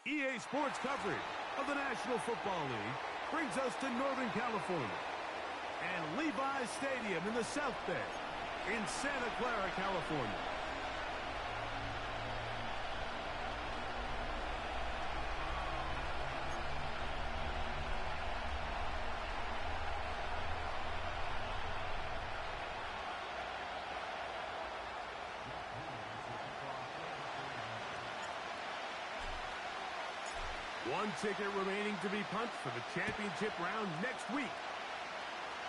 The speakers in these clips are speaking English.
EA Sports coverage of the National Football League brings us to Northern California and Levi's Stadium in the South Bay in Santa Clara, California. One ticket remaining to be punched for the championship round next week.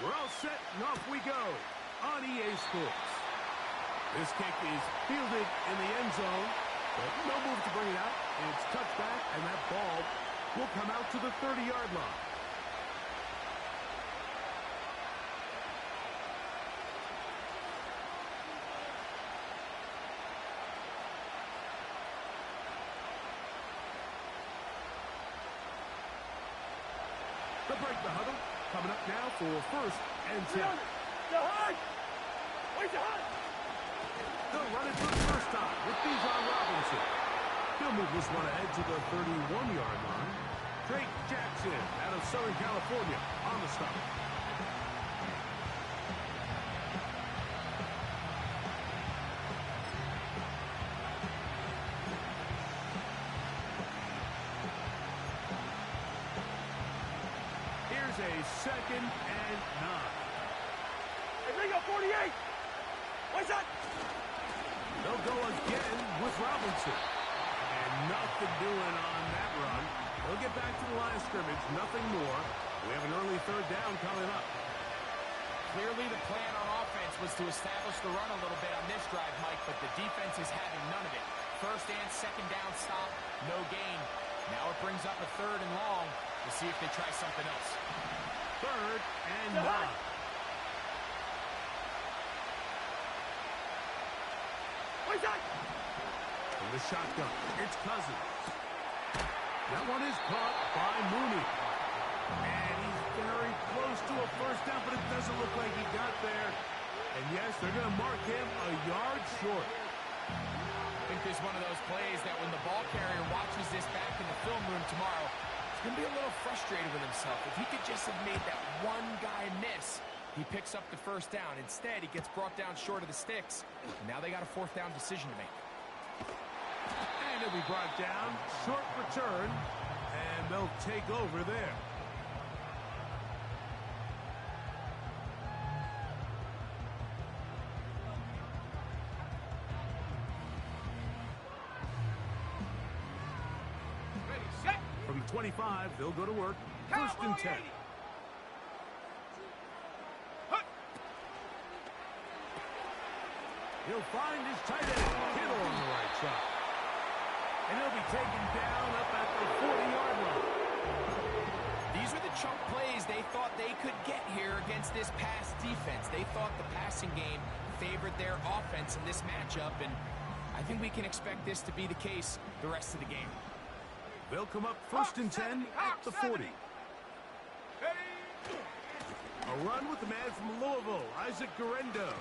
We're all set and off we go on EA Sports. This kick is fielded in the end zone, but no move to bring it out. It's touched back, and that ball will come out to the 30-yard line. They'll break the huddle. Coming up now for 1st and 10. They'll run it for the first time with Bijan Robinson. He'll move this one ahead to the 31-yard line. Drake Jackson out of Southern California on the stop. A 2nd and 9. Hey, Ringo, 48. What's that? They'll go again with Robinson. And nothing doing on that run. They'll get back to the line of scrimmage. Nothing more. We have an early 3rd down coming up. Clearly the plan on offense was to establish the run a little bit on this drive, Mike, but the defense is having none of it. 1st and 2nd down stop, no gain. Now it brings up a 3rd and long to see if they try something else. 3rd and 9. What's that? From the shotgun, it's Cousins. That one is caught by Mooney. And he's very close to a 1st down, but it doesn't look like he got there. And yes, they're going to mark him a yard short. I think there's one of those plays that when the ball carrier watches this back in the film room tomorrow, he's going to be a little frustrated with himself. If he could just have made that one guy miss, he picks up the 1st down. Instead, he gets brought down short of the sticks. Now they got a 4th down decision to make. And he'll be brought down, short return, and they'll take over there. From the 25, they'll go to work. 1st and 10. He'll find his tight end, Kittle on the right side. And he'll be taken down up at the 40-yard line. These are the chunk plays they thought they could get here against this pass defense. They thought the passing game favored their offense in this matchup, and I think we can expect this to be the case the rest of the game. They'll come up 1st and 10 at the 40. A run with the man from Louisville, Isaac Guerendo.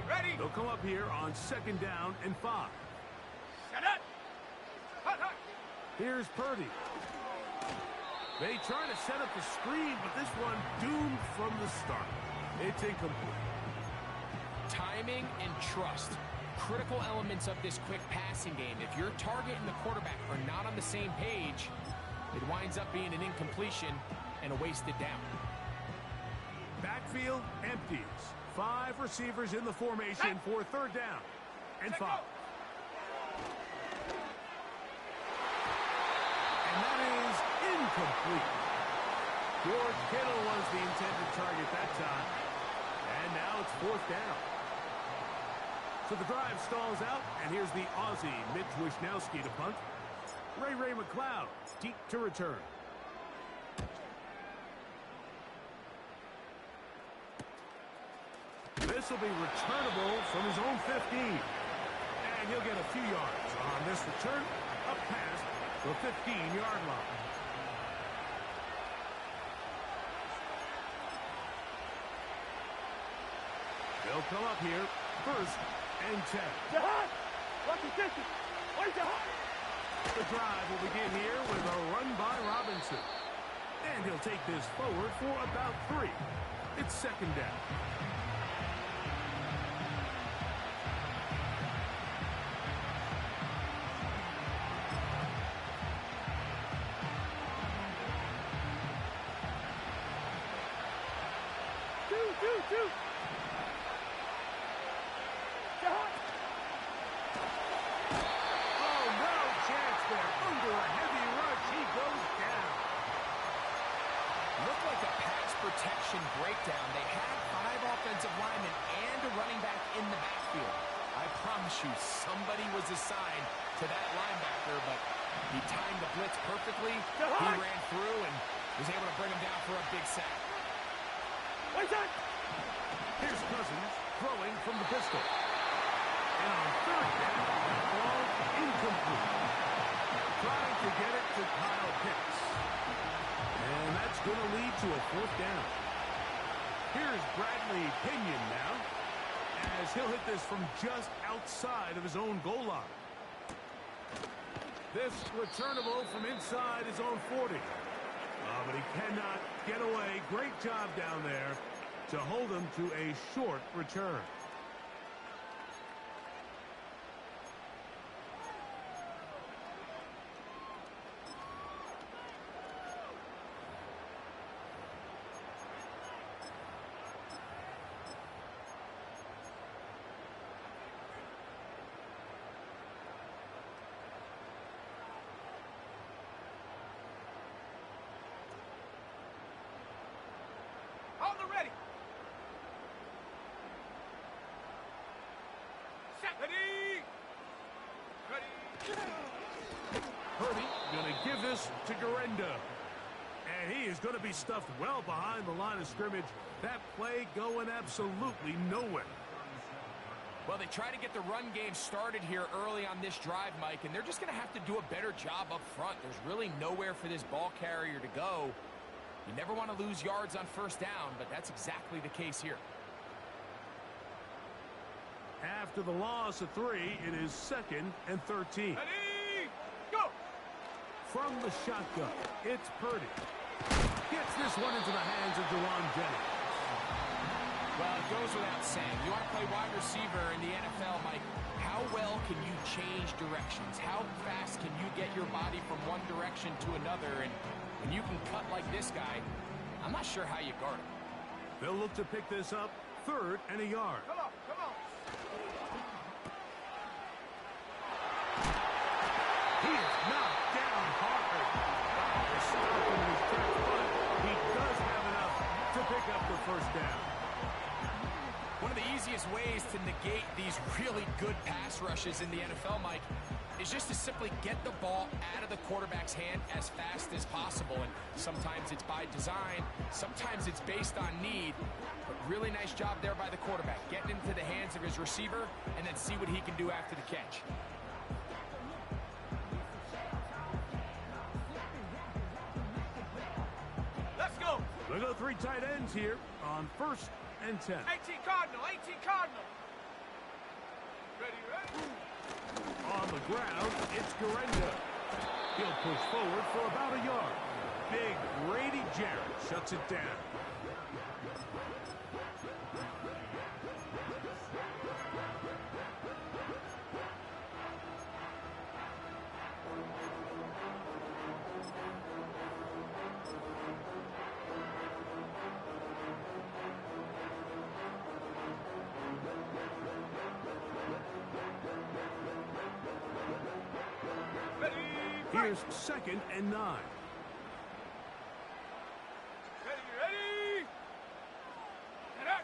Ready? They'll come up here on 2nd down and 5. Set it. Hut, hut. Here's Purdy. They try to set up the screen, but this one doomed from the start. It's incomplete. Timing and trust. Critical elements of this quick passing game. If your target and the quarterback are not on the same page, it winds up being an incompletion and a wasted down. Backfield empties. 5 receivers in the formation for 3rd down and 5. And that is incomplete. George Kittle was the intended target that time. And now it's 4th down. So the drive stalls out, and here's the Aussie Mitch Wishnowsky to punt. Ray McLeod deep to return. This will be returnable from his own 15. And he'll get a few yards on this return up past the 15-yard line. They'll come up here, 1st and 10. Jihad! Watch your distance! Where's Jihad? The drive will begin here with a run by Robinson. And he'll take this forward for about 3. It's 2nd down. Two! Jihad! Oh, no chance there. Under a heavy rush, he goes down. Looked like a pass protection breakdown. They had 5 offensive linemen and a running back in the backfield. I promise you, somebody was assigned to that linebacker, but he timed the blitz perfectly. He ran through and was able to bring him down for a big sack. Where's that? Here's Cousins throwing from the pistol. And on 3rd down, ball incomplete. Trying to get it to Kyle Pitts. And that's going to lead to a 4th down. Here's Bradley Pinion now, as he'll hit this from just outside of his own goal line. This returnable from inside his own 40. But he cannot get away. Great job down there to hold him to a short return. On the ready! Set! Ready! Ready! Purdy going to give this to Garenda. And he is going to be stuffed well behind the line of scrimmage. That play going absolutely nowhere. Well, they try to get the run game started here early on this drive, Mike, and they're just going to have to do a better job up front. There's really nowhere for this ball carrier to go. You never want to lose yards on 1st down, but that's exactly the case here. After the loss of 3, it is 2nd and 13. Ready! Go! From the shotgun, it's Purdy. Gets this one into the hands of Jawan Jennings. Well, it goes without saying. You want to play wide receiver in the NFL, Mike. How well can you change directions? How fast can you get your body from one direction to another? And when you can cut like this guy, I'm not sure how you guard him. They'll look to pick this up, 3rd and a yard. Come on, come on! He is knocked down hard. They stop him in his tracks, but he does have enough to pick up the 1st down. One of the easiest ways to negate these really good pass rushes in the NFL, Mike, is just to simply get the ball out of the quarterback's hand as fast as possible. And sometimes it's by design, sometimes it's based on need. But really nice job there by the quarterback, getting into the hands of his receiver and then see what he can do after the catch. Let's go! They go 3 tight ends here on 1st and 10. 18 Cardinal! 18 Cardinal! Ready, ready! On the ground, it's Garenda. He'll push forward for about a yard. Big Grady Jarrett shuts it down. Here's 2nd and 9. Ready, ready! Get up!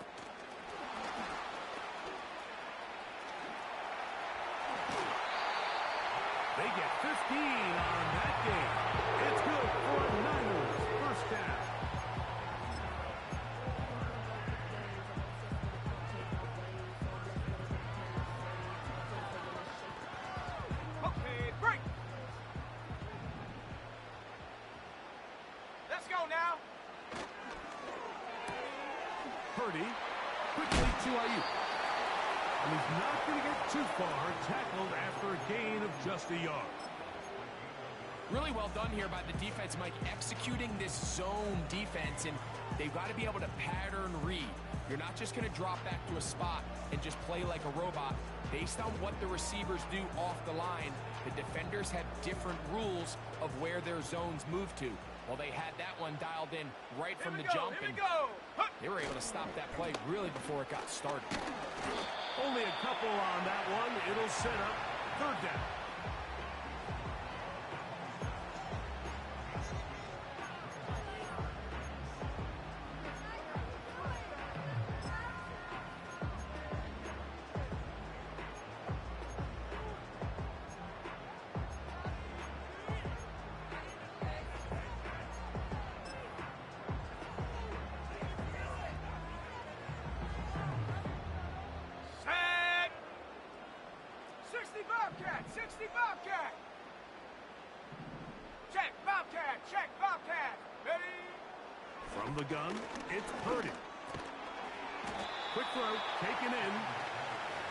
They get 15 on that game. It's good for a Niners 1st down. Purdy. Quickly to Ayuk. And he's not going to get too far. Tackled after a gain of just a yard. Really well done here by the defense, Mike, executing this zone defense, and they've got to be able to pattern read. You're not just going to drop back to a spot and just play like a robot. Based on what the receivers do off the line, the defenders have different rules of where their zones move to. Well, they had that one dialed in right from the jump, and they were able to stop that play really before it got started. Only a couple on that one. It'll set up third down. Bobcat! 60 Bobcat! Check, Bobcat! Check, Bobcat! Ready? From the gun, it's Purdy. Quick throw, taken in.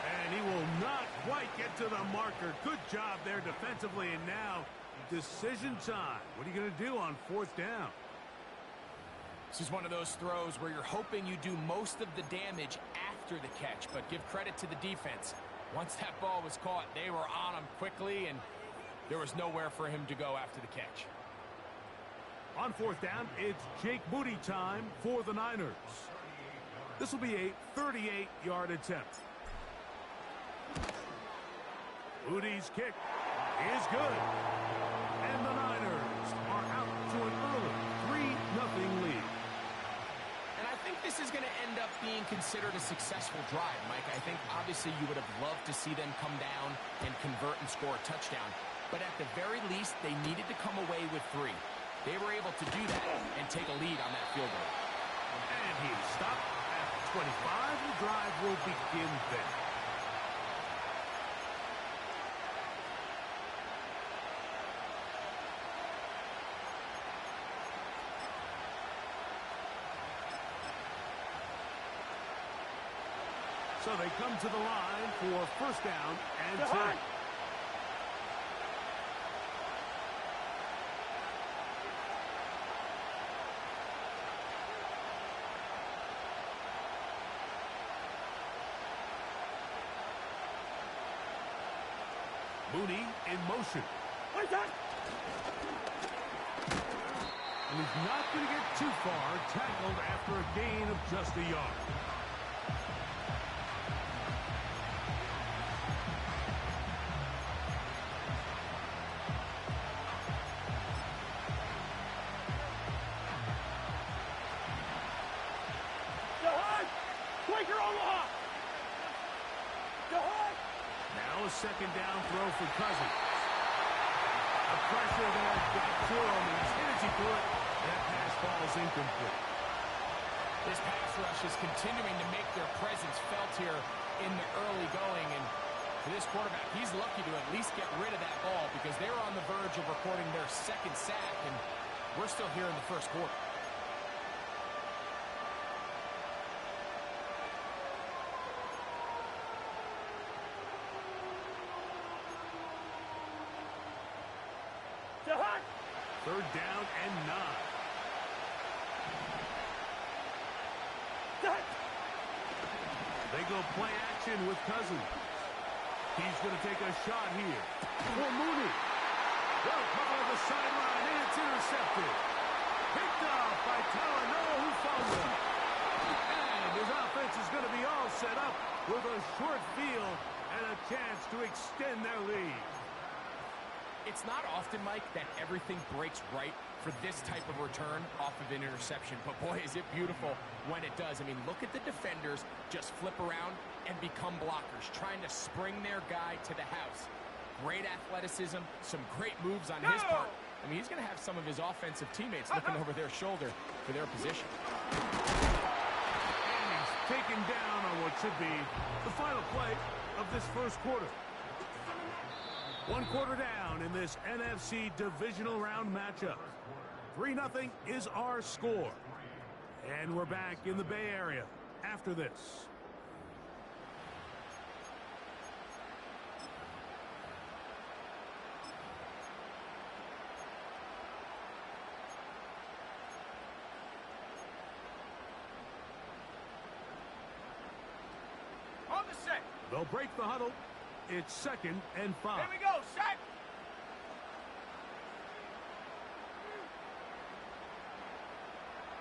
And he will not quite get to the marker. Good job there defensively. And now, decision time. What are you going to do on fourth down? This is one of those throws where you're hoping you do most of the damage after the catch, but give credit to the defense. Once that ball was caught, they were on him quickly, and there was nowhere for him to go after the catch. On fourth down, it's Jake Moody time for the Niners. This will be a 38-yard attempt. Moody's kick is good. And the Niners are out to an early 3-0 lead. And I think this is going to end up being considered a successful drive, Mike. I think obviously you would have loved to see them come down and convert and score a touchdown. But at the very least, they needed to come away with 3. They were able to do that and take a lead on that field goal. And he stopped at 25. The drive will begin there. So they come to the line for first down and 10. Mooney in motion. And he's not going to get too far. Tackled after a gain of just a yard. Now a second down throw for Cousins. The pressure there got to him. He's energy to it. That pass ball is incomplete. This pass rush is continuing to make their presence felt here in the early going. And for this quarterback, he's lucky to at least get rid of that ball because they were on the verge of recording their second sack, and we're still here in the first quarter. Third down and 9. They go play action with Cousins. He's going to take a shot here for Mooney. Well, cover the sideline, and it's intercepted. Picked up by Talanoa Hufanga. And his offense is going to be all set up with a short field and a chance to extend their lead. It's not often, Mike, that everything breaks right for this type of return off of an interception. But, boy, is it beautiful when it does. I mean, look at the defenders just flip around and become blockers, trying to spring their guy to the house. Great athleticism, some great moves on his part. I mean, he's going to have some of his offensive teammates looking over their shoulder for their position. And he's taken down on what should be the final play of this first quarter. 1 quarter down in this NFC divisional round matchup. 3-0 is our score. And we're back in the Bay Area after this. On the set. They'll break the huddle. It's 2nd and 5. Here we go, set.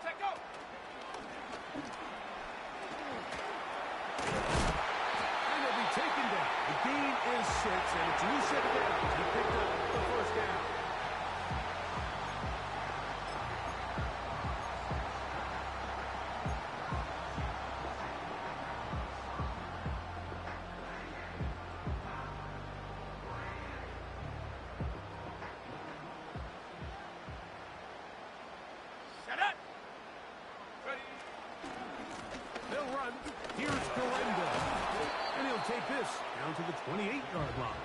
Set, go. And they'll be taken down. The gain is 6, and it's Lucid down. He picked up the first down. Set up. Ready. They'll run. Here's Galendo. And he'll take this down to the 28-yard line.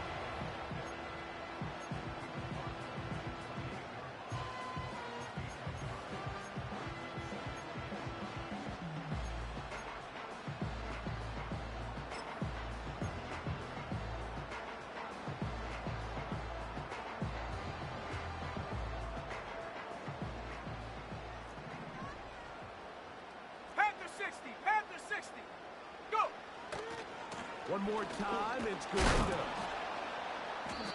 Panther 60. Panther 60. Go. One more time, it's Galendo.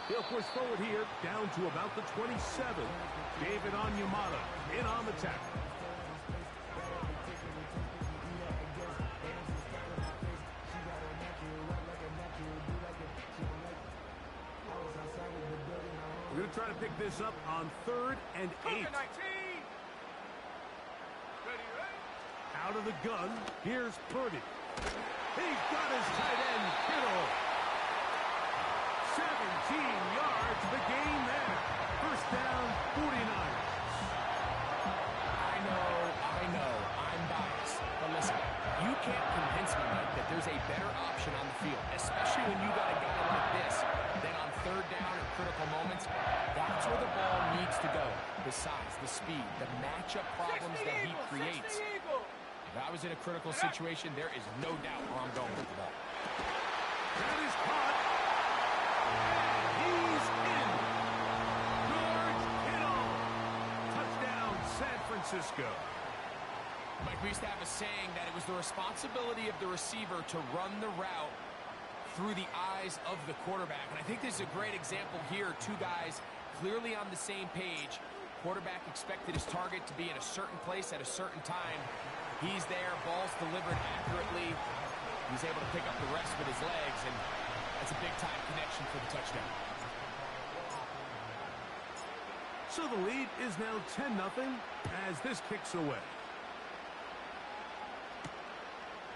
He'll push forward here, down to about the 27. David Onyemata in on the tackle. We're going to try to pick this up on 3rd and 8. Panther 19. Ready, ready. Out of the gun, here's Purdy. He's got his tight end, Kittle. 17 yards, the gain there. First down, 49ers. I know, I'm biased. But listen, you can't convince me, Mike, that there's a better option on the field, especially when you got a guy like this, then on 3rd down in critical moments, that's where the ball needs to go. Besides the speed, the matchup problems that he creates. If I was in a critical situation, there is no doubt where I'm going with the ball. That is caught. He's in. George Kittle. Touchdown, San Francisco. Mike, we used to have a saying that it was the responsibility of the receiver to run the route through the eyes of the quarterback. And I think this is a great example here. Two guys clearly on the same page. Quarterback expected his target to be in a certain place at a certain time. He's there, ball's delivered accurately. He's able to pick up the rest with his legs, and that's a big-time connection for the touchdown. So the lead is now 10-0 as this kicks away.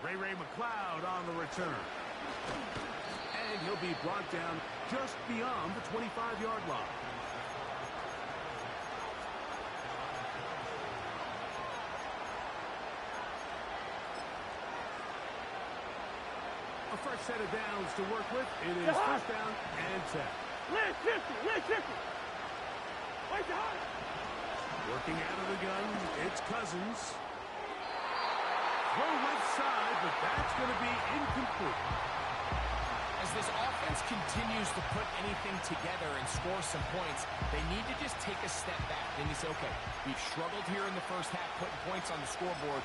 Ray McLeod on the return. And he'll be brought down just beyond the 25-yard line. A fresh set of downs to work with. It is first down and 10. Let's shift it. Wait, Working out of the gun, it's Cousins. Throw left side, but that's going to be incomplete. As this offense continues to put anything together and score some points, they need to just take a step back and say, okay, we've struggled here in the first half putting points on the scoreboard.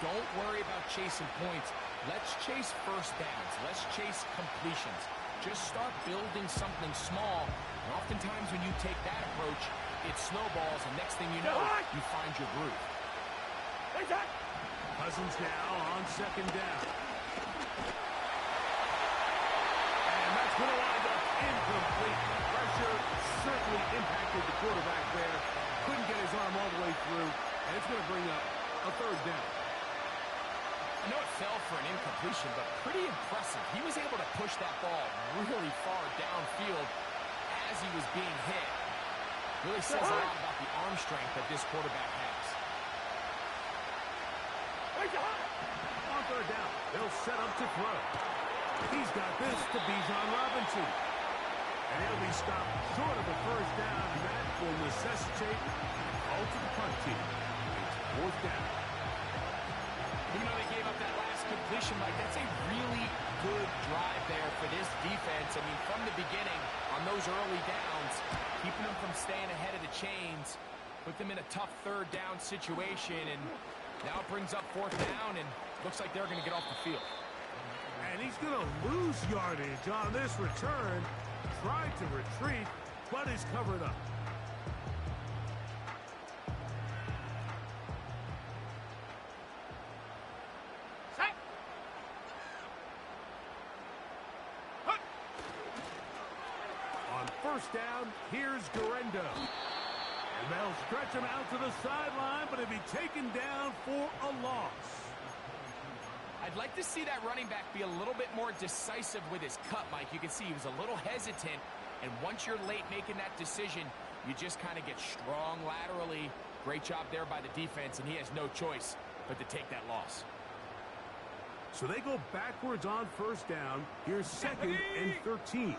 Don't worry about chasing points. Let's chase first downs. Let's chase completions. Just start building something small. And oftentimes when you take that approach, it snowballs, and next thing you know, you find your groove. Cousins now on 2nd down. And that's going to wind up incomplete. Pressure certainly impacted the quarterback there. Couldn't get his arm all the way through, and it's going to bring up a 3rd down. I know it fell for an incompletion, but pretty impressive. He was able to push that ball really far downfield as he was being hit. Really says a lot about the arm strength that this quarterback has. On 3rd down, they'll set up to throw. He's got this to Bijan Robinson. And he'll be stopped short of the first down, and that will necessitate a call to the punt team. It's 4th down. Even though they gave up that last completion, Mike. That's a really good drive there for this defense. I mean, from the beginning, on those early downs, keeping them from staying ahead of the chains, put them in a tough third down situation, and now it brings up fourth down, and looks like they're going to get off the field. And he's going to lose yardage on this return. Tried to retreat, but is covered up. On first down, here's Guerrero. And they'll stretch him out to the sideline, but he'll be taken down for a loss. I'd like to see that running back be a little bit more decisive with his cut, Mike. You can see he was a little hesitant, and once you're late making that decision, you just kind of get strong laterally. Great job there by the defense, and he has no choice but to take that loss. So they go backwards on first down. Here's second and 13.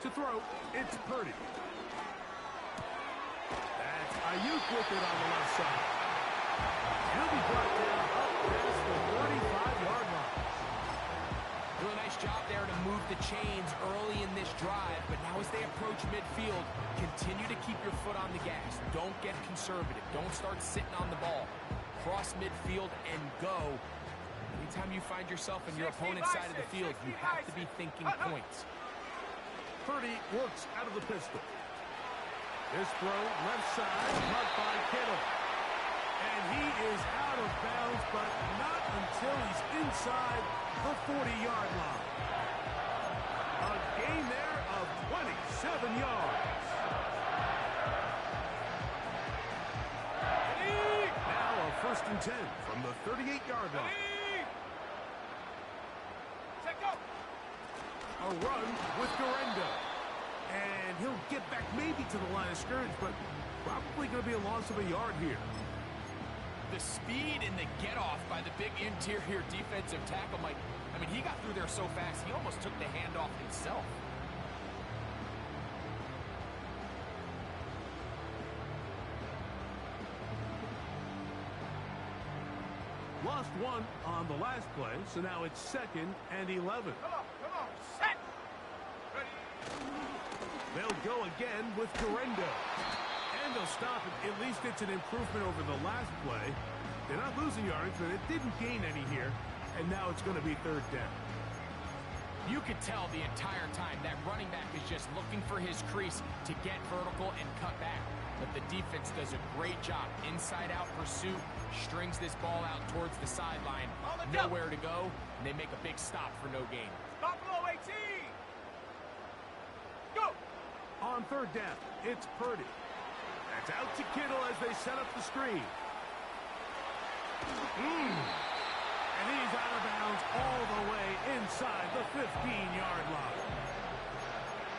To throw, it's Purdy. That's Ayuk with it on the left side. He'll be brought down up past the 45-yard line. Doing a nice job there to move the chains early in this drive, but now as they approach midfield, continue to keep your foot on the gas. Don't get conservative. Don't start sitting on the ball. Cross midfield and go. Anytime you find yourself in your opponent's side of the field, you have to be thinking points. Purdy works out of the pistol. This throw, left side, caught by Kittle. And he is out of bounds, but not until he's inside the 40-yard line. A gain there of 27 yards. Now a first and 10 from the 38-yard line. A run with Guerrero. And he'll get back maybe to the line of scrimmage, but probably going to be a loss of a yard here. The speed and the get-off by the big interior defensive tackle, Mike. I mean, he got through there so fast, he almost took the handoff himself. Lost one on the last play, so now it's second and 11. Come on, set! Ready? They'll go again with Guerrero. And they'll stop it. At least it's an improvement over the last play. They're not losing yards, but it didn't gain any here. And now it's going to be third down. You could tell the entire time that running back is just looking for his crease to get vertical and cut back. But the defense does a great job. Inside-out pursuit, strings this ball out towards the sideline. Nowhere to go, and they make a big stop for no gain. Stop below 18! Go! On third down, it's Purdy. That's out to Kittle as they set up the screen. And he's out of bounds all the way inside the 15-yard line.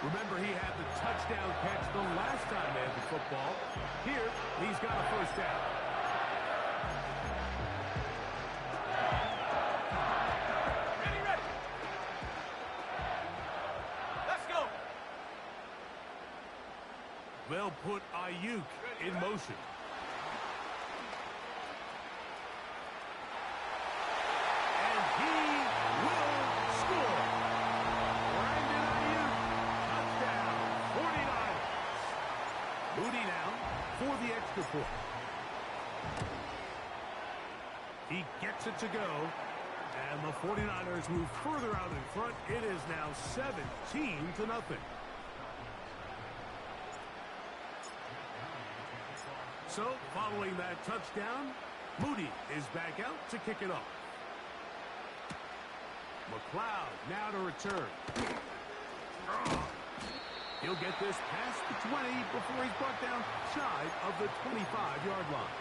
Remember, he had the touchdown catch the last time they had the football. Here, he's got a first down. Ready. Let's go. They'll put Ayuk in motion. And he will score. Brandon Ayuk, touchdown, 49ers. Moody now for the extra point. He gets it to go. And the 49ers move further out in front. It is now 17-0. So, following that touchdown, Moody is back out to kick it off. McLeod now to return. He'll get this past the 20 before he's brought down shy of the 25-yard line.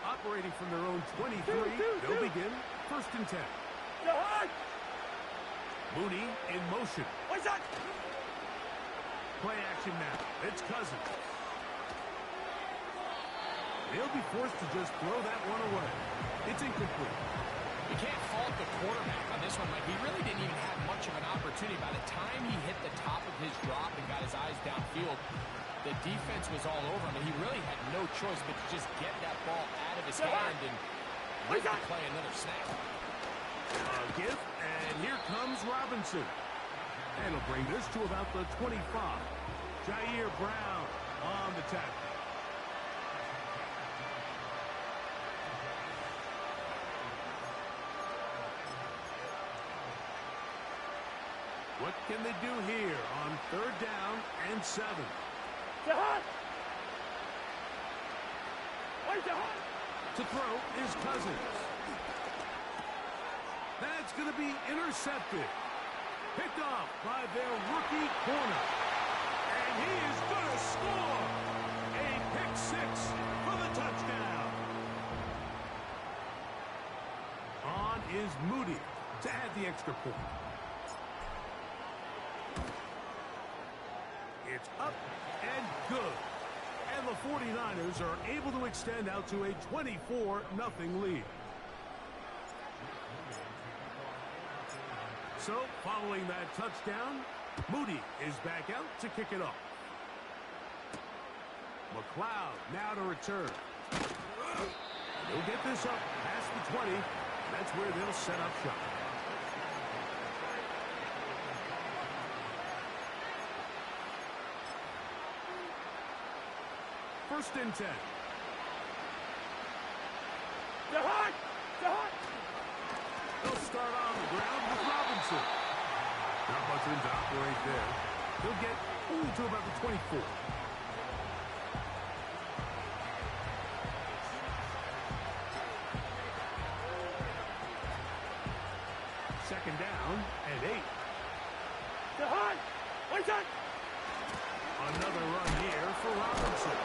Operating from their own 23, they'll begin first and 10. Mooney in motion. What's that? Play action now. It's Cousins. He'll be forced to just throw that one away. It's incomplete. You can't fault the quarterback on this one, Mike. He really didn't even have much of an opportunity his drop and got his eyes downfield. The defense was all over him, and he really had no choice but to just get that ball out of his hand and ready to play another snap. Give, and here comes Robinson. And he'll bring this to about the 25. Jair Brown on the tackle. What can they do here on 3rd down and 7? To throw is Cousins. That's going to be intercepted. Picked off by their rookie corner. And he is going to score. A pick 6 for the touchdown. On is Moody to add the extra point. It's up and good. And the 49ers are able to extend out to a 24-0 lead. So, following that touchdown, Moody is back out to kick it off. McLeod now to return. They'll get this up past the 20. That's where they'll set up shop. First and 10. They'll start on the ground with Robinson. Not much room to operate there. He'll get only to about the 24. Second down and 8. Another run here for Robinson.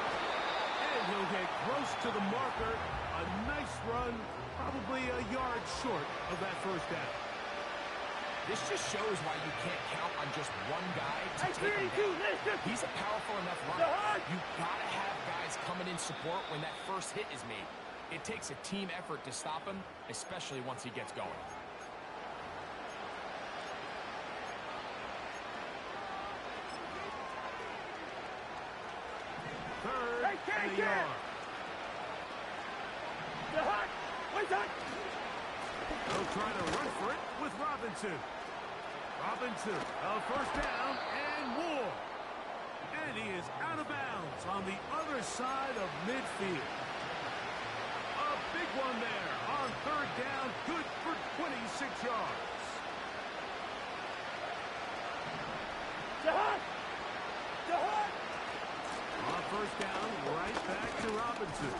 And he'll get close to the marker. A nice run, probably a yard short of that first down. This just shows why you can't count on just one guy to take him down. He's a powerful enough runner. You gotta have guys coming in support when that first hit is made. It takes a team effort to stop him, especially once he gets going. Third and a yard. They'll try to run for it with Robinson. Robinson, a first down and more. And he is out of bounds on the other side of midfield. A big one there on 3rd down, good for 26 yards. On 1st down, right back to Robinson.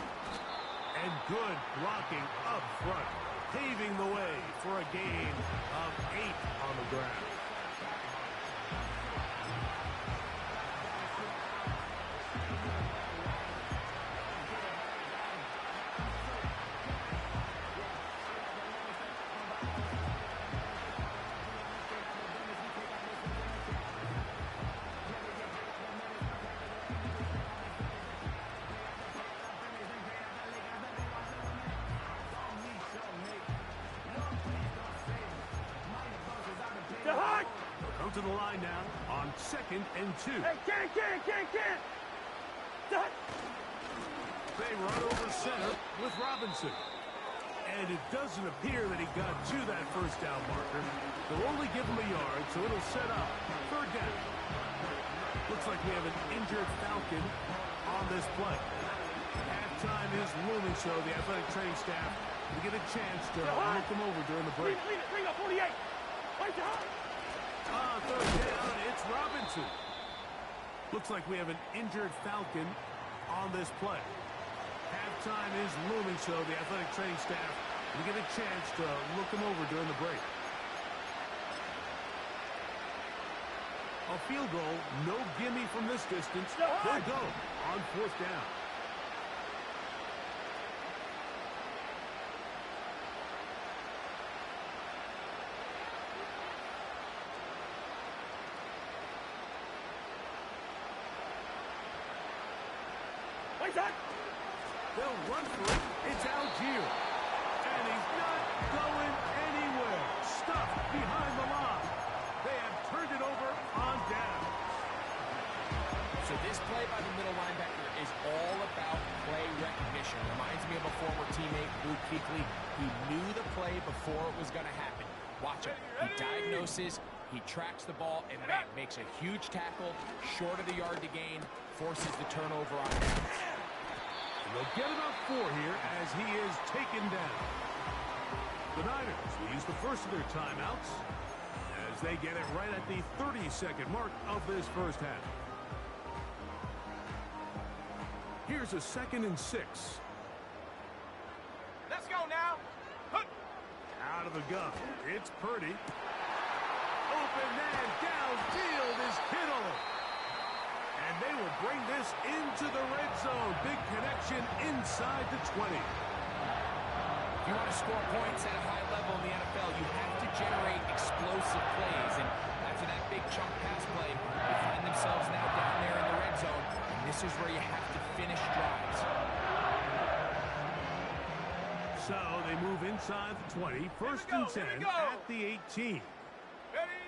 And good blocking up front, paving the way for a gain of 8 on the ground. Come to the line now on 2nd and 2. They run over center with Robinson. And it doesn't appear that he got to that first down marker. They'll only give him a yard, so it'll set up 3rd down. Looks like we have an injured Falcon on this play. Halftime is looming, so the athletic training staff will get a chance to look them over during the break. Bring up 48. On 3rd down, it's Robinson. Looks like we have an injured Falcon on this play. Halftime is looming, so the athletic training staff will get a chance to look them over during the break. A field goal, no gimme from this distance. They'll go on 4th down. They'll run for it. It's Algier. And he's not going anywhere. Stuffed behind the line. They have turned it over on downs. play by the middle linebacker is all about play recognition. Reminds me of a former teammate, Luke Kuechly. He knew the play before it was going to happen. Watch him. He diagnoses, he tracks the ball, and bang, makes a huge tackle, short of the yard to gain, forces the turnover on downs. They'll get about 4 here as he is taken down. The Niners will use the first of their timeouts as they get it right at the 30-second mark of this first half. Here's a 2nd and 6. Let's go now. Out of the gun, it's Purdy. Open man downfield is Kittle. And they will bring this into the red zone. Big connection inside the 20. If you want to score points at a high level in the NFL, you have to generate explosive plays. And after that big chunk pass play, they find themselves now down there in the red zone. And this is where you have to finish drives. So they move inside the 20. 1st and 10 at the 18. Ready?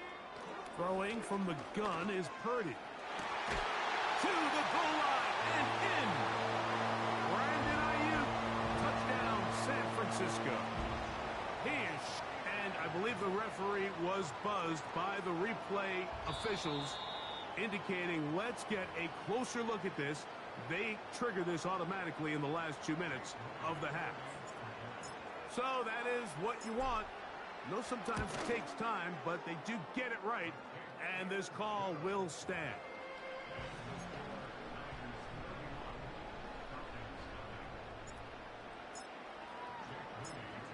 Throwing from the gun is Purdy. To the goal line and in. Brandon Ayuk. Touchdown, San Francisco. And I believe the referee was buzzed by the replay officials, indicating let's get a closer look at this. They trigger this automatically in the last 2 minutes of the half. So that is what you want. I know sometimes it takes time, but they do get it right, and this call will stand.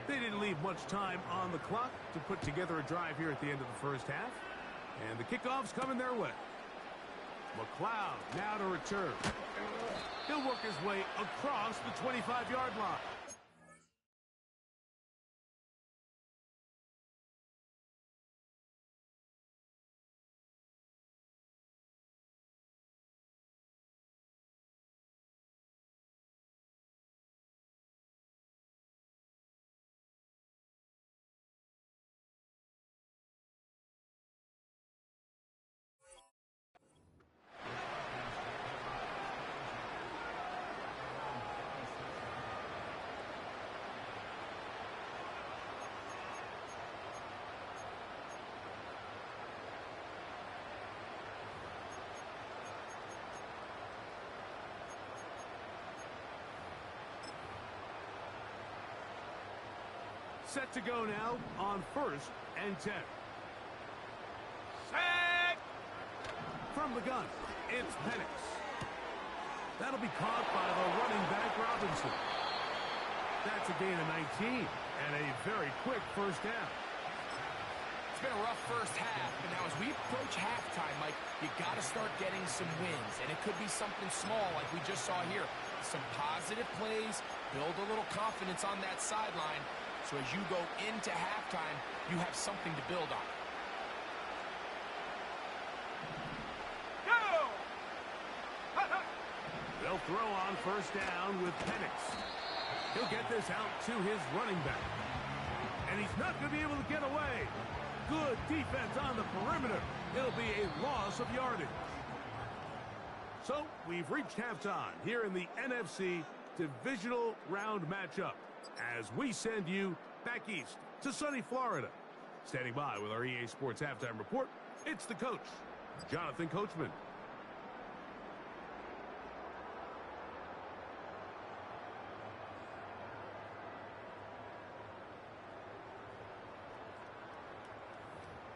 They didn't leave much time on the clock to put together a drive here at the end of the first half, and the kickoff's coming their way. McLeod now to return. He'll work his way across the 25-yard line. Set to go now on 1st and 10. Set. From the gun, it's Penix. That'll be caught by the running back Robinson. That's a gain of 19 and a very quick first down. It's been a rough first half, but now as we approach halftime, Mike, you got to start getting some wins, and it could be something small like we just saw here. Some positive plays, build a little confidence on that sideline, so as you go into halftime, you have something to build on. Go! They'll throw on first down with Penix. He'll get this out to his running back. And he's not going to be able to get away. Good defense on the perimeter. It'll be a loss of yardage. So we've reached halftime here in the NFC Divisional Round matchup as we send you back east to sunny Florida. Standing by with our EA Sports Halftime Report, it's the coach, Jonathan Coachman.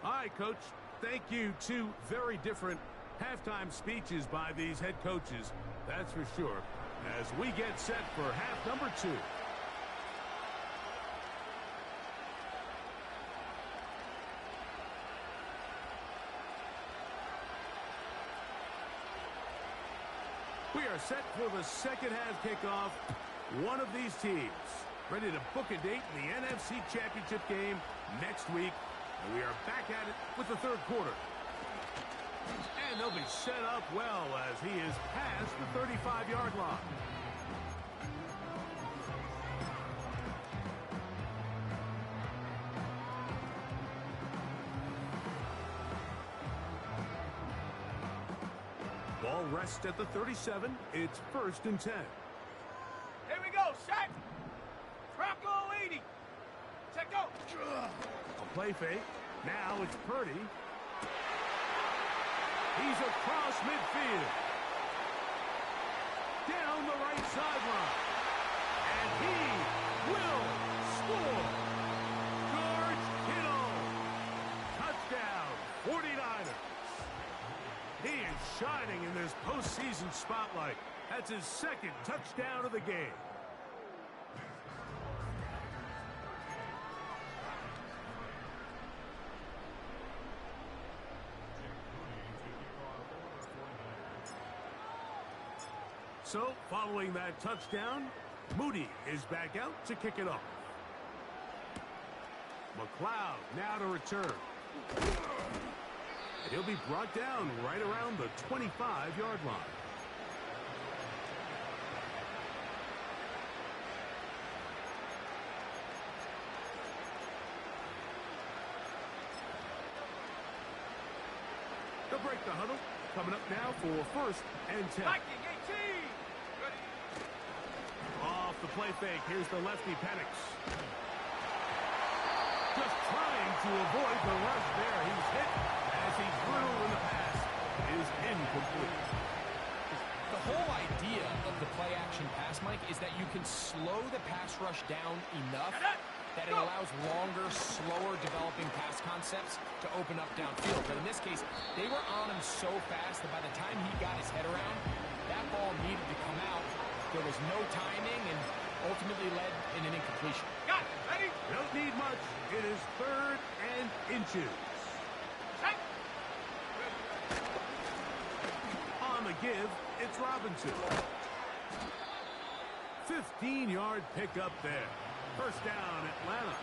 All right, Coach. Thank you. 2 very different halftime speeches by these head coaches, that's for sure, as we get set for half number 2. We are set for the second half kickoff. One of these teams ready to book a date in the NFC Championship game next week. And we are back at it with the third quarter. And they'll be set up well as he is past the 35-yard line. Ball ball rests at the 37. It's 1st and 10. Here we go, set. Bronco 80. Check go. A play fake. Now it's Purdy. He's across midfield. Down the right sideline. And he will score. George Kittle. Touchdown, 49ers. He is shining in this postseason spotlight. That's his 2nd touchdown of the game. So, following that touchdown, Moody is back out to kick it off. McLeod now to return. And he'll be brought down right around the 25-yard line. They'll break the huddle. Coming up now for 1st and 10. Viking 18. Ready. Off the play fake. Here's the lefty, Penix. Just trying to avoid the rush there. He's hit as he threw, and the pass is incomplete. The whole idea of the play-action pass, Mike, is that you can slow the pass rush down enough that it allows longer, slower developing pass concepts to open up downfield. But in this case, they were on him so fast that by the time he got his head around, that ball needed to come out. There was no timing and ultimately led in an incompletion. Got it. Ready. Don't need much. It is 3rd and inches. Set. On the give, it's Robinson. 15-yard pickup there. 1st down, Atlanta.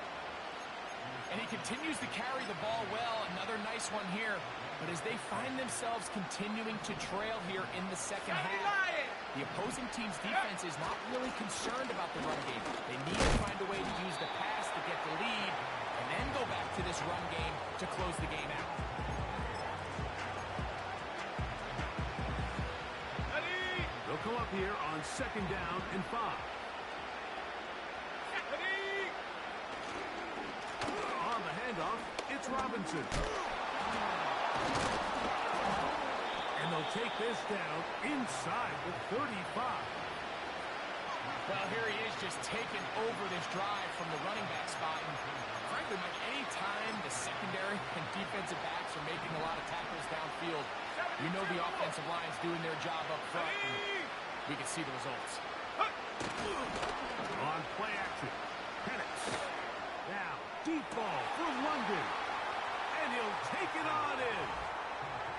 And he continues to carry the ball well. Another nice one here. But as they find themselves continuing to trail here in the 2nd half, the opposing team's defense is not really concerned about the run game. They need to find a way to use the pass to get the lead and then go back to this run game to close the game out. Ready. They'll come up here on 2nd down and 5. Ready. On the handoff, it's Robinson. And they'll take this down inside the 35. Well, here he is just taking over this drive from the running back spot. And frankly, Mike, any time the secondary and defensive backs are making a lot of tackles downfield, you know the offensive line's doing their job up front. And we can see the results. On play action, Penix. Now, deep ball for London. And he'll take it on in.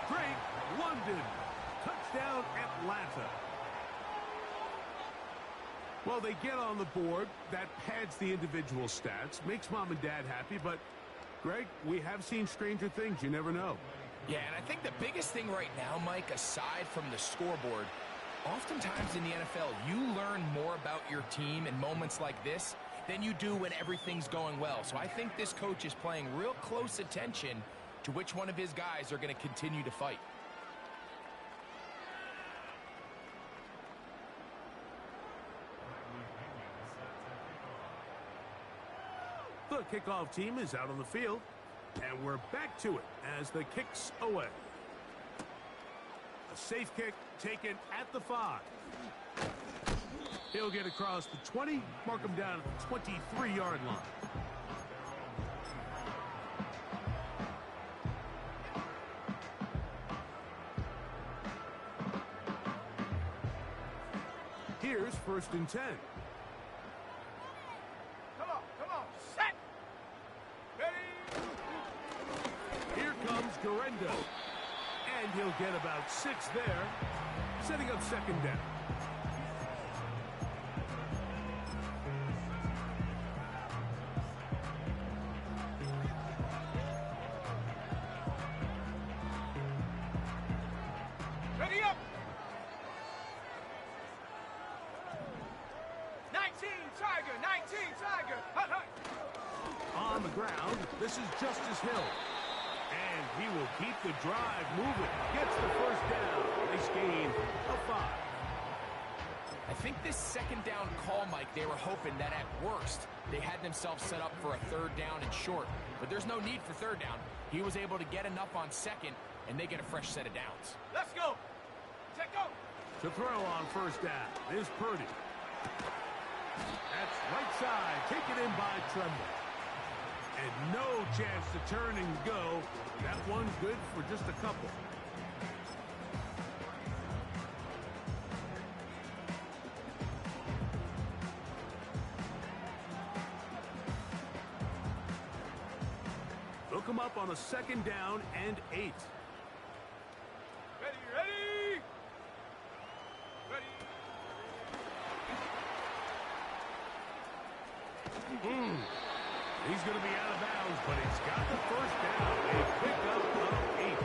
Drake London. Touchdown, Atlanta. Well, they get on the board. That pads the individual stats, makes mom and dad happy, but Greg, we have seen stranger things. You never know. Yeah, and I think the biggest thing right now, Mike, aside from the scoreboard, oftentimes in the NFL, you learn more about your team in moments like this than you do when everything's going well. So I think this coach is paying real close attention to which one of his guys are going to continue to fight. The kickoff team is out on the field, and we're back to it as the kick's away. A safe kick taken at the 5. He'll get across the 20, mark him down at the 23-yard line. Here's 1st and 10. Come on, set. Ready. Here comes Garendo. And he'll get about 6 there, setting up 2nd down. Ready up. 19 Tiger, 19 Tiger. Hut, hut. On the ground, this is Justice Hill. And he will will keep the drive moving. Gets the first down. Nice gain of 5. I think this second down call, Mike, they were hoping that at worst they had themselves set up for a third down and short. But there's no need for third down. He was able to get enough on second, and they get a fresh set of downs. Let's go. Check go. To throw on first down is Purdy. That's right side, taken in by Tremble. And no chance to turn and go. That one good for just a couple. Look him up on a second down and 8. Ready. He's going to be out of bounds, but he's got the first down. A pickup of 8.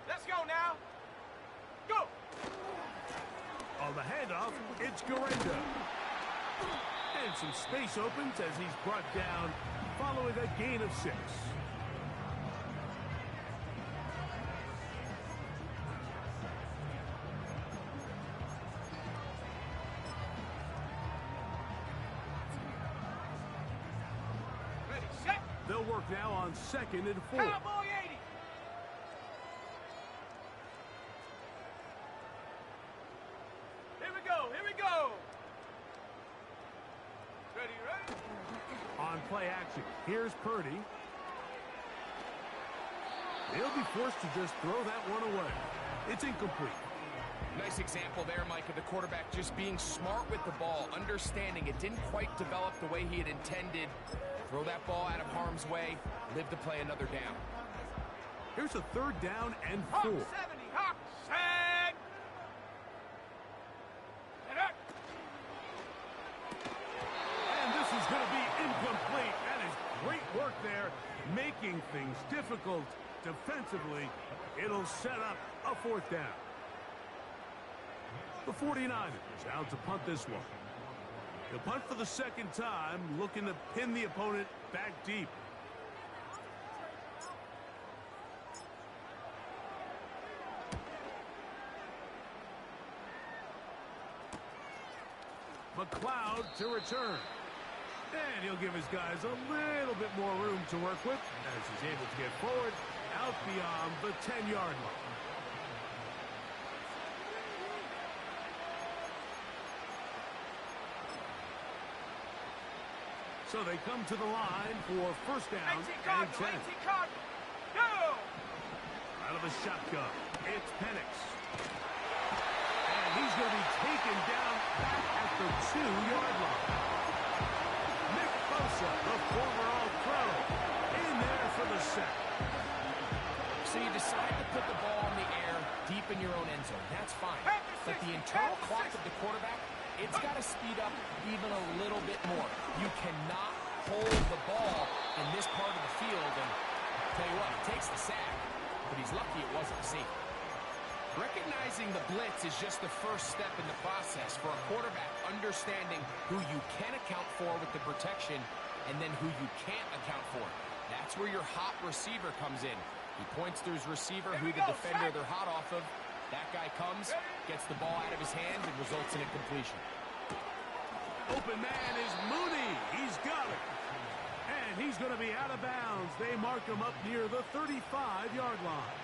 Let's go now. Go. On the handoff, it's Guerrero. And some space opens as he's brought down following a gain of 6. Ready, set. They'll work now on 2nd and 4. Cowboy 80. Here we go. Ready. On play action, here's Purdy. He'll be forced to just throw that one away. It's incomplete. Nice example there, Mike, of the quarterback just being smart with the ball, understanding it didn't quite develop the way he had intended. Throw that ball out of harm's way, live to play another down. Here's a 3rd down and 4. Hawk 70. Hawk. Set. And this is going to be incomplete. That is great work there, making things difficult defensively. It'll set up a 4th down. The 49ers out to punt this one. They'll punt for the second time, looking to pin the opponent back deep. McLeod to return. And he'll give his guys a little bit more room to work with as he's able to get forward out beyond the 10-yard line. So they come to the line for first down and 10. Go! Out of the shotgun, it's Penix. And he's going to be taken down back at the 2-yard line. Nick Bosa, the former All-Pro, in there for the sack. So you decide to put the ball in the air deep in your own end zone. That's fine. But the internal clock of the quarterback, it's got to speed up even a little bit more. You cannot hold the ball in this part of the field. And tell you what, he takes the sack, but he's lucky it wasn't a safety. Recognizing the blitz is just the first step in the process for a quarterback understanding who you can account for with the protection and then who you can't account for. That's where your hot receiver comes in. He points to his receiver, who the defender they're hot off of. That guy comes, gets the ball out of his hands, and results in a completion. Open man is Mooney. He's got it. And he's going to be out of bounds. They mark him up near the 35-yard line.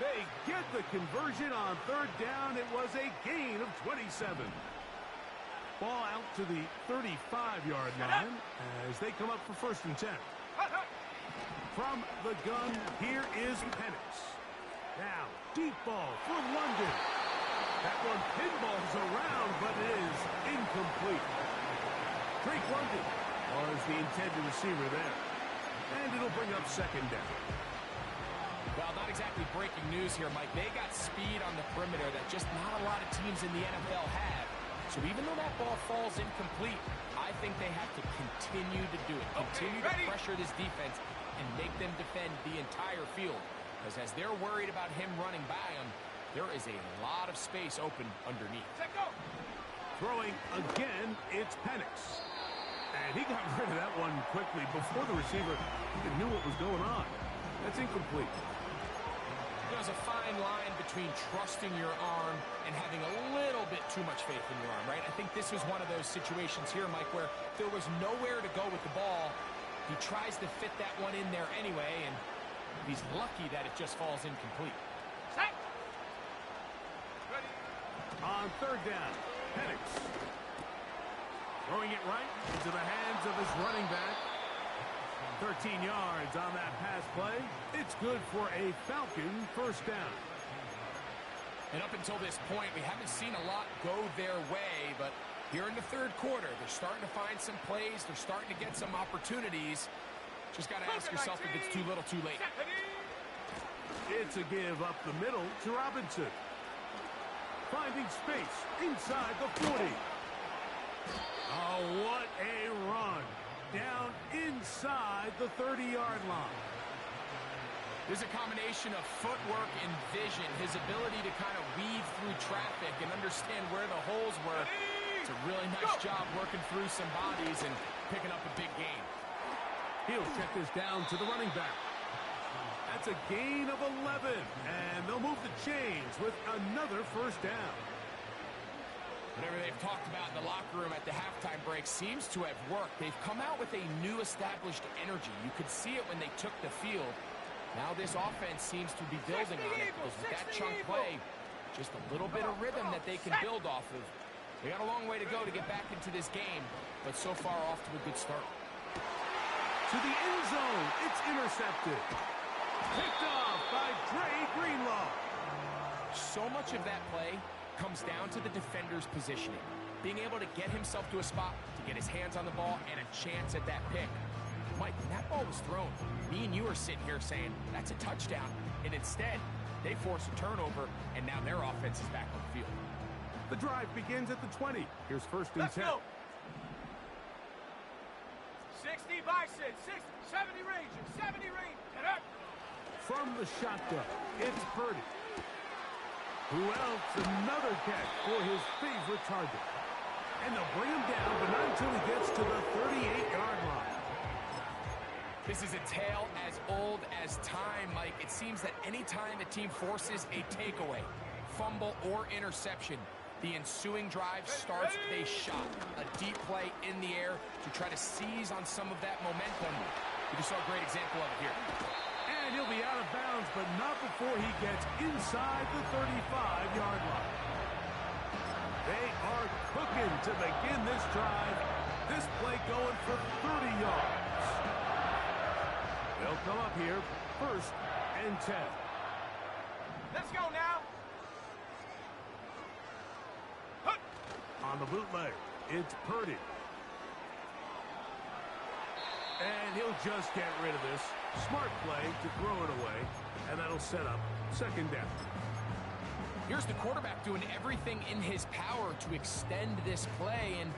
They get the conversion on third down. It was a gain of 27. Ball out to the 35-yard line as they come up for first and 10. From the gun, here is Penix. Now, deep ball for London. That one pinballs around, but it is incomplete. Drake London was the intended receiver there. And it'll bring up second down. Well, not exactly breaking news here, Mike. They got speed on the perimeter that just not a lot of teams in the NFL have. So even though that ball falls incomplete, I think they have to continue to do it. Continue to pressure this defense and make them defend the entire field. Because as they're worried about him running by them, there is a lot of space open underneath. Set, go. Throwing again, it's Penix. And he got rid of that one quickly before the receiver even knew what was going on. That's incomplete. There's a fine line between trusting your arm and having a little bit too much faith in your arm, right? I think this was one of those situations here, Mike, where there was nowhere to go with the ball. He tries to fit that one in there anyway, and he's lucky that it just falls incomplete. Set. Ready. On third down, Penix. Throwing it right into the hands of his running back. 13 yards on that pass play. It's good for a Falcon first down. And up until this point, we haven't seen a lot go their way, but here in the third quarter, they're starting to find some plays. They're starting to get some opportunities. Just got to ask yourself if it's too little, too late. It's a give up the middle to Robinson. Finding space inside the 40. Oh, what a run. Down inside the 30-yard line. There's a combination of footwork and vision, his ability to kind of weave through traffic and understand where the holes were. It's a really nice job working through some bodies and picking up a big gain. He'll check this down to the running back. That's a gain of 11, and they'll move the chains with another first down. Whatever they've talked about in the locker room at the halftime break seems to have worked. They've come out with a new established energy. You could see it when they took the field. Now this offense seems to be building on it because with that chunk play, just a little bit of rhythm that they can build off of. They got a long way to go to get back into this game, but so far off to a good start. To the end zone, it's intercepted. Picked off by Dre Greenlaw. So much of that play comes down to the defender's positioning. Being able to get himself to a spot, to get his hands on the ball, and a chance at that pick. Mike, when that ball was thrown, me and you are sitting here saying, that's a touchdown. And instead, they force a turnover, and now their offense is back on the field. The drive begins at the 20. Here's first and 10. Let's go. 60 Bison, 60, 70 Ranger, 70 Ranger. Get up. From the shotgun, it's Purdy. Who else? Another catch for his favorite target. And they'll bring him down, but not until he gets to the 38-yard line. This is a tale as old as time, Mike. It seems that any time a team forces a takeaway, fumble, or interception, the ensuing drive starts with a shot, a deep play in the air to try to seize on some of that momentum. We just saw a great example of it here. And he'll be out of bounds, but not before he gets inside the 35-yard line. They are cooking to begin this drive. This play going for 30 yards. They'll come up here, first and 10. Let's go now. Hut. On the bootleg, it's Purdy. And he'll just get rid of this. Smart play to throw it away, and that'll set up second down. Here's the quarterback doing everything in his power to extend this play, and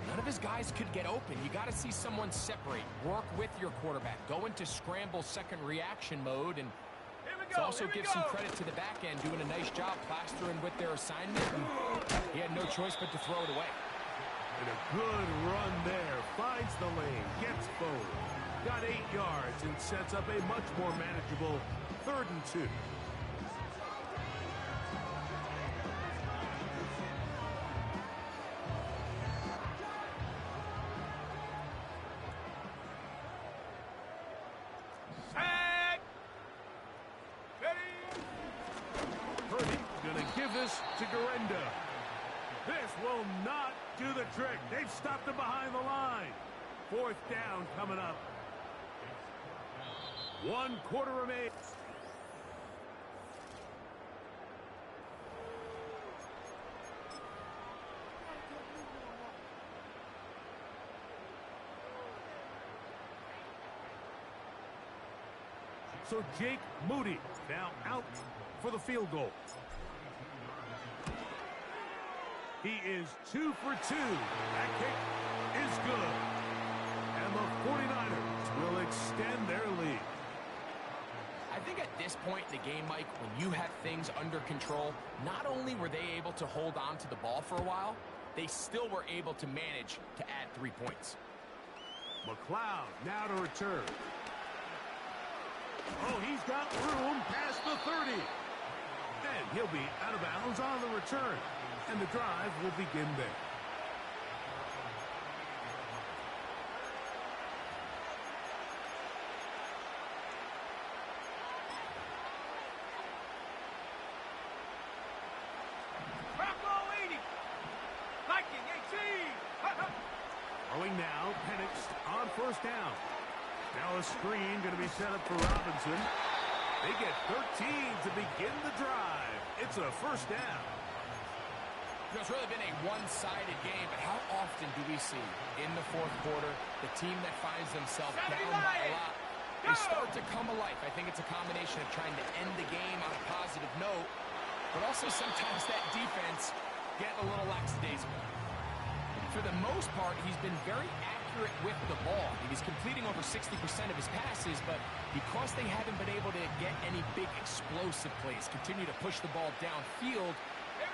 none of his guys could get open. You got to see someone separate, work with your quarterback, go into scramble second reaction mode, and also give some credit to the back end, doing a nice job plastering with their assignment, and he had no choice but to throw it away. And a good run there. Finds the lane. Gets forward. Got 8 yards and sets up a much more manageable 3rd and 2. Set. Ready. Purdy gonna give this to Garenda. This will not do the trick. They've stopped him behind the line. 4th down coming up. 1 quarter remains. So Jake Moody now out for the field goal. He is 2 for 2. That kick is good. And the 49ers will extend their lead. I think at this point in the game, Mike, when you have things under control, not only were they able to hold on to the ball for a while, they still were able to manage to add 3 points. McLeod now to return. Oh, he's got room past the 30. And he'll be out of bounds on the return. And the drive will begin there. Bronco 80. Viking 18. Throwing now, Penix on first down. Now a screen going to be set up for Robinson. They get 13 to begin the drive. It's a first down. It's really been a one-sided game, but how often do we see in the fourth quarter the team that finds themselves down by a lot, they start to come alive. I think it's a combination of trying to end the game on a positive note, but also sometimes that defense getting a little lackadaisical. For the most part, he's been very accurate with the ball. He's completing over 60% of his passes, but because they haven't been able to get any big explosive plays, continue to push the ball downfield,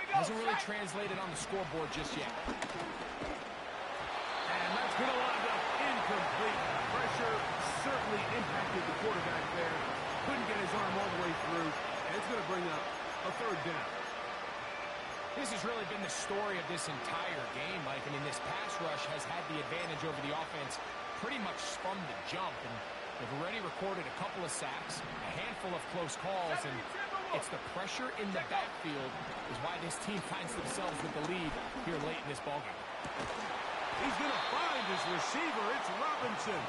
hasn't really translated on the scoreboard just yet. And that's going to wind up incomplete. Pressure certainly impacted the quarterback there. Couldn't get his arm all the way through, and it's going to bring up a third down. This has really been the story of this entire game, Mike. I mean, this pass rush has had the advantage over the offense pretty much from the jump, and they've already recorded a couple of sacks, a handful of close calls, and it's the pressure in the backfield is why this team finds themselves with the lead here late in this ballgame. He's going to find his receiver. It's Robinson.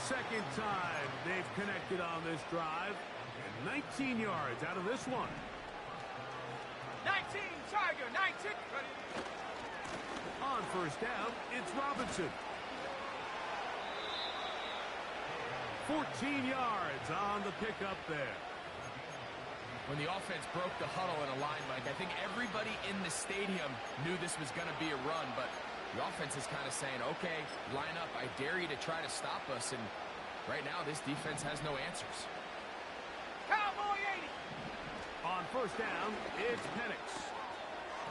Second time they've connected on this drive, and 19 yards out of this one. 19, Tiger, 19. On first down, it's Robinson. 14 yards on the pickup there. When the offense broke the huddle in a line, Mike, I think everybody in the stadium knew this was going to be a run, but the offense is kind of saying, okay, line up, I dare you to try to stop us, and right now this defense has no answers. Cowboy 80. On first down, it's Penix.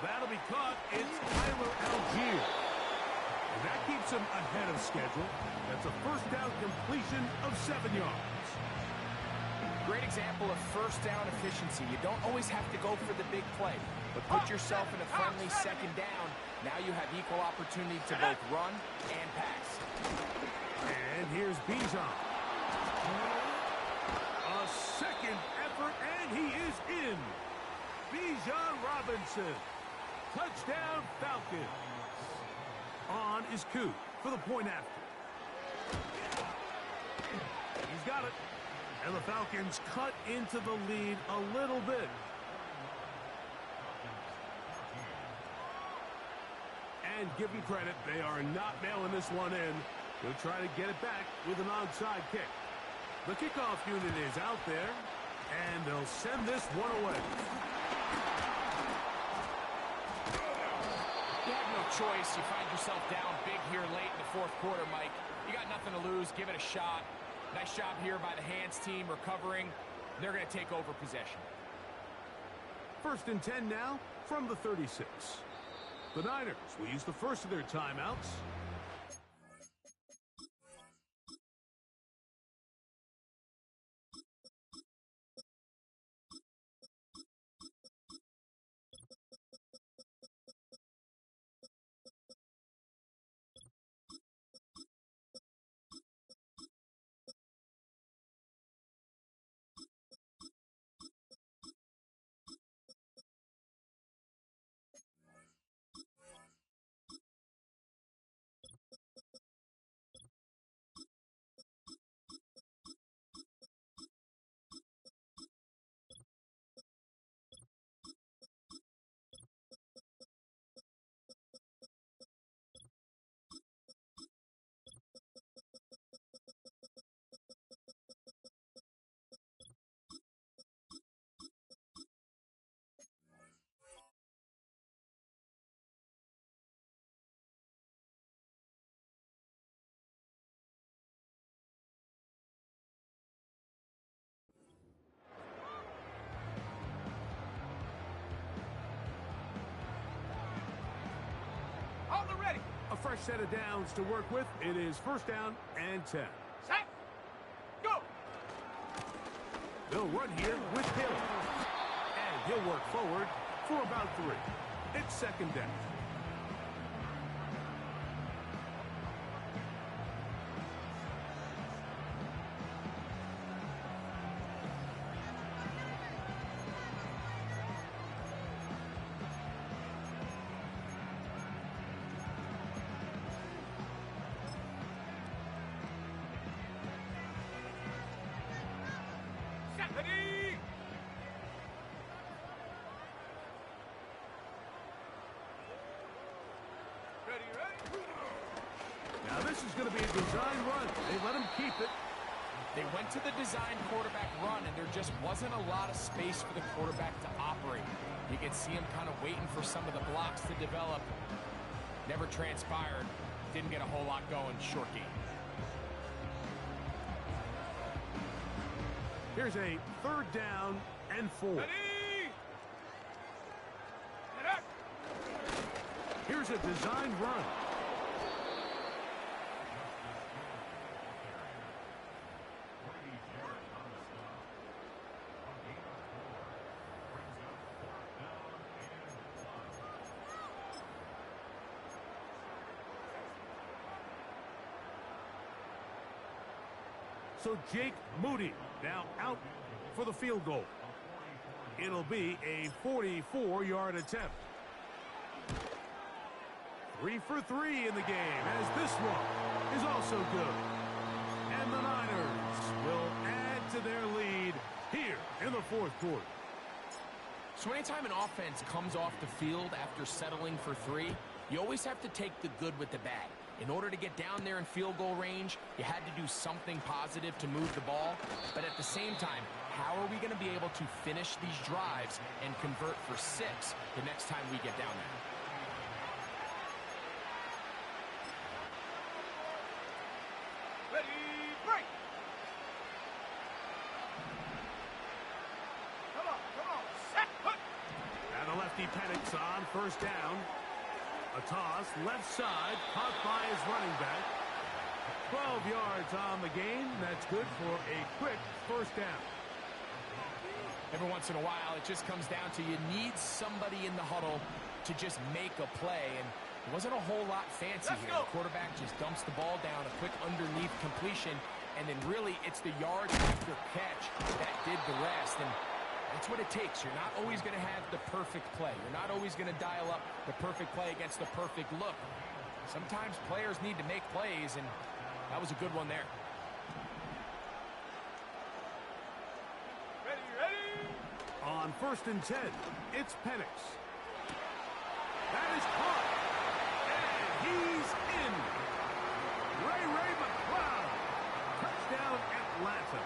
That'll be caught. It's Tyler Algier. And that keeps him ahead of schedule. That's a first down completion of 7 yards. Great example of first down efficiency. You don't always have to go for the big play, but put yourself in a friendly second down. Now you have equal opportunity to both run and pass. And here's Bijan. A second effort, and he is in. Bijan Robinson. Touchdown, Falcons. On is Koo for the point after. He's got it. And the Falcons cut into the lead a little bit. And give them credit, they are not mailing this one in. They'll try to get it back with an onside kick. The kickoff unit is out there, and they'll send this one away. You have no choice. You find yourself down big here late in the fourth quarter, Mike. You got nothing to lose. Give it a shot. Nice job here by the hands team recovering. They're going to take over possession. 1st and 10 now from the 36. The Niners will use the first of their timeouts. fresh set of downs to work with. It is first down and 10. Set. Go. They'll run here with Hill. And he'll work forward for about 3. It's second down. Ready. Ready. Now this is going to be a design run. They let him keep it. They went to the design quarterback run, and there just wasn't a lot of space for the quarterback to operate. You can see him kind of waiting for some of the blocks to develop. Never transpired. Didn't get a whole lot going. Short game. Here's a third down and 4. Ready. Get up. Here's a design run. So Jake Moody now out for the field goal. It'll be a 44-yard attempt. 3 for 3 in the game, as this one is also good. And the Niners will add to their lead here in the fourth quarter. So anytime an offense comes off the field after settling for 3, you always have to take the good with the bad. In order to get down there in field goal range, you had to do something positive to move the ball. But at the same time, how are we going to be able to finish these drives and convert for 6 the next time we get down there? Ready. Break. Come on. Set. Put. And the lefty Penix on first down. A toss, left side, caught by his running back. 12 yards on the game. That's good for a quick first down. Every once in a while, it just comes down to you need somebody in the huddle to just make a play. And it wasn't a whole lot fancy here. The quarterback just dumps the ball down, a quick underneath completion, and then really it's the yards after catch that did the rest. And that's what it takes. You're not always going to have the perfect play. You're not always going to dial up the perfect play against the perfect look. Sometimes players need to make plays, and that was a good one there. Ready. On first and 10, it's Penix. That is caught. And he's in. Ray McCloud. Touchdown Atlanta.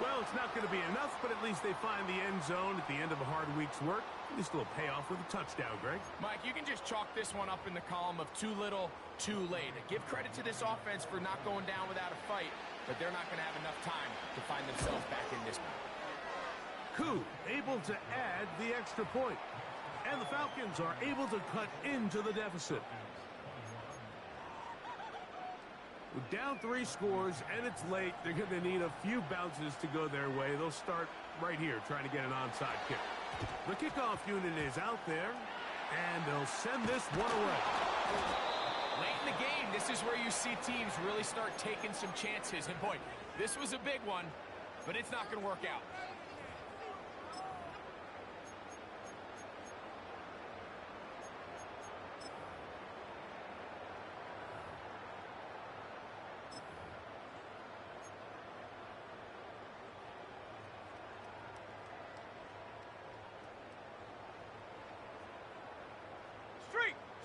Well, it's not going to be enough, but at least they find the end zone at the end of a hard week's work. At least a little payoff with a touchdown, Greg. Mike, you can just chalk this one up in the column of too little, too late. Give credit to this offense for not going down without a fight, but they're not going to have enough time to find themselves back in this one. Koo able to add the extra point. And the Falcons are able to cut into the deficit. With down 3 scores and it's late, they're going to need a few bounces to go their way. They'll start right here trying to get an onside kick. The kickoff unit is out there, and they'll send this one away. Late in the game, this is where you see teams really start taking some chances. And boy, this was a big one, but it's not going to work out.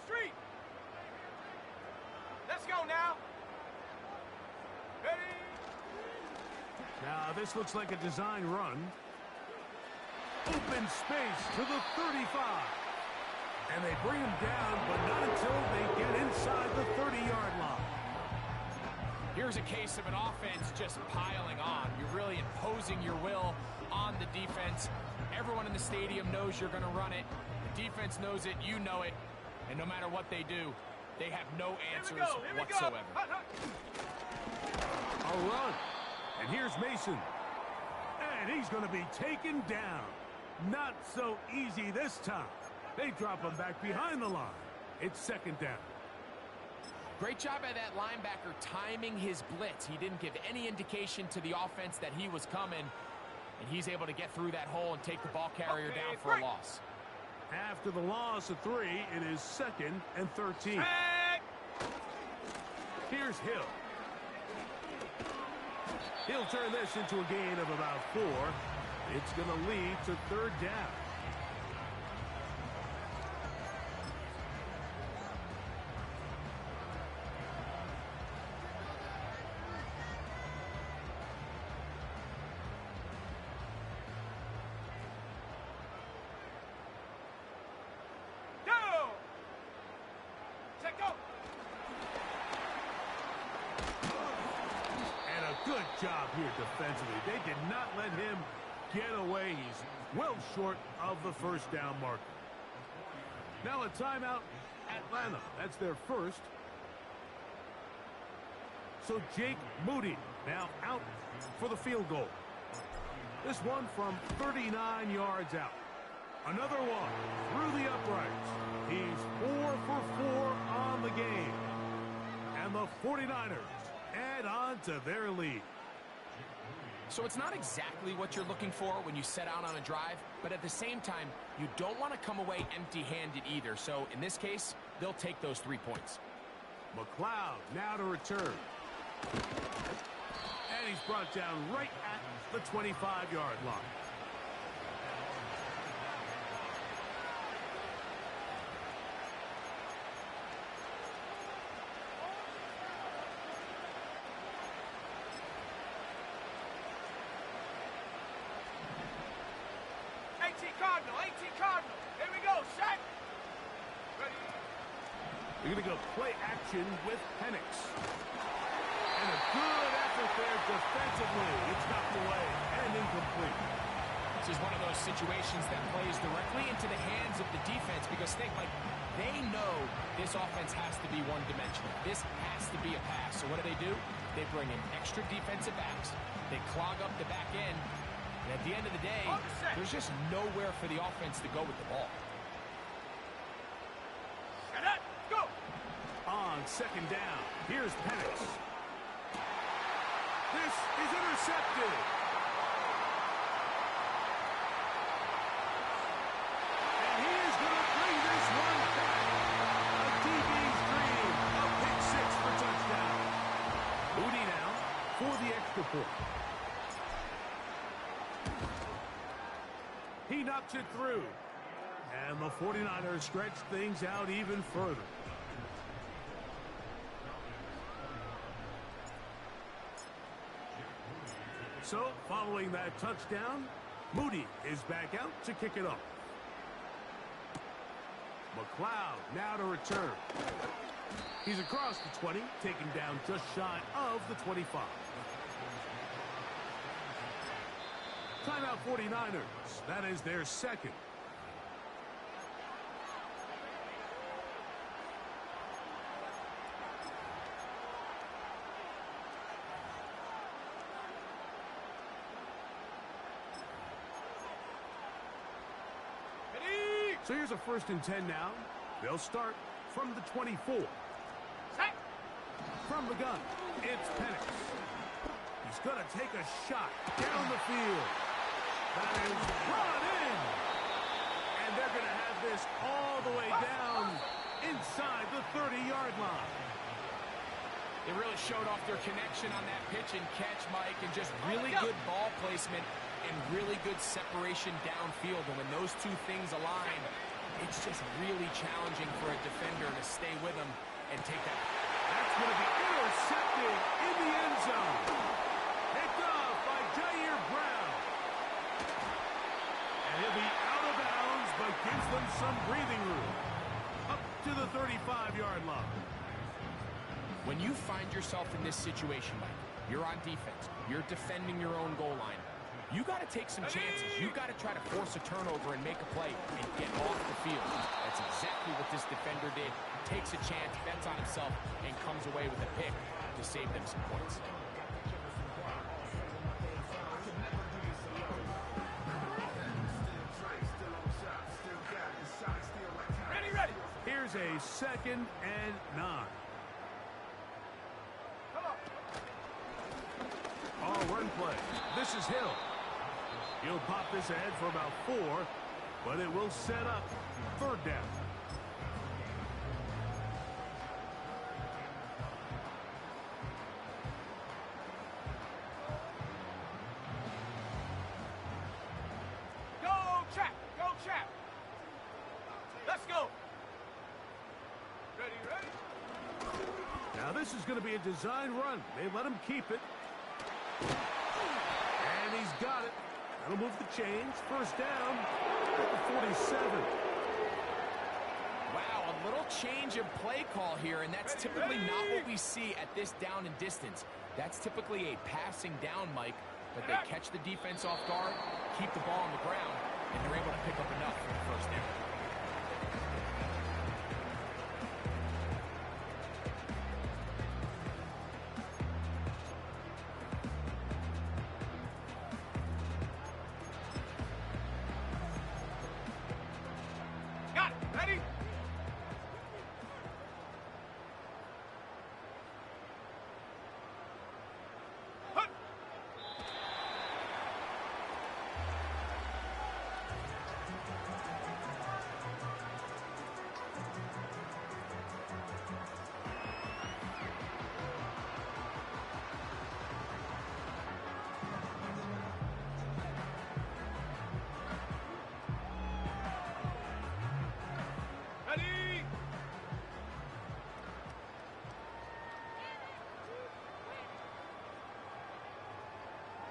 Street. Let's go now. Ready. Now, this looks like a design run. Open space to the 35. And they bring him down, but not until they get inside the 30-yard line. Here's a case of an offense just piling on. You're really imposing your will on the defense. Everyone in the stadium knows you're going to run it. The defense knows it. You know it. And no matter what they do, They have no answers Here we go. whatsoever. Hut, hut. A run. And here's Mason. And he's going to be taken down. Not so easy this time. They drop him back behind the line. It's second down. Great job by that linebacker timing his blitz. He didn't give any indication to the offense that he was coming, and he's able to get through that hole and take the ball carrier down for a loss. After the loss of 3, it is 2nd and 13. Hey! Here's Hill. He'll turn this into a gain of about 4. It's going to lead to 3rd down. Go! Check go! And a good job here defensively. They did not let him get away. He's well short of the first down marker. Now a timeout, Atlanta. That's their first. So Jake Moody now out for the field goal. This one from 39 yards out. Another one through the uprights. He's 4 for 4 on the game. And the 49ers add on to their lead. So it's not exactly what you're looking for when you set out on a drive, but at the same time, you don't want to come away empty-handed either. So in this case, they'll take those 3 points. McLeod now to return. And he's brought down right at the 25-yard line. Cardinal. Here we go. Set. Ready. You're going to go play action with Penix. And a good effort there defensively. It's knocked away and incomplete. This is one of those situations that plays directly into the hands of the defense because they know this offense has to be one-dimensional. This has to be a pass. So what do? They bring in extra defensive backs. They clog up the back end. And at the end of the day, there's just nowhere for the offense to go with the ball. Set it. Go. On second down, here's Penix. This is intercepted. And he is going to bring this one back. A DB's dream. A pick 6 for touchdown. Moody now for the extra point. He knocks it through. And the 49ers stretch things out even further. So, following that touchdown, Moody is back out to kick it off. McLeod now to return. He's across the 20, taken down just shy of the 25. Timeout 49ers. That is their second. Ready. So here's a 1st and 10 now. They'll start from the 24. Set. From the gun, it's Penix. He's going to take a shot down the field. That is brought in. And they're going to have this all the way down inside the 30-yard line. They really showed off their connection on that pitch and catch, Mike, and just really good ball placement and really good separation downfield. And when those two things align, it's just really challenging for a defender to stay with them and take that. That's going to be intercepted in the end zone. Picked off by Jair Brown. And he'll be out of bounds, but gives them some breathing room. Up to the 35-yard line. When you find yourself in this situation, Mike, you're on defense, you're defending your own goal line. You got to take some chances. You got to try to force a turnover and make a play and get off the field. That's exactly what this defender did. Takes a chance, bets on himself, and comes away with a pick to save them some points. Ready, ready. Here's a 2nd and 9. Come on. Run play. This is Hill. He'll pop this ahead for about 4, but it will set up 3rd down. Go, Chap. Go, Chap. Let's go. Ready, ready. Now this is going to be a design run. They let him keep it. And he's got it. That'll move the chains. 1st down at the 47. Wow, a little change of play call here, and that's typically not what we see at this down and distance. That's typically a passing down, Mike, but they catch the defense off guard, keep the ball on the ground, and they're able to pick up enough for the 1st down.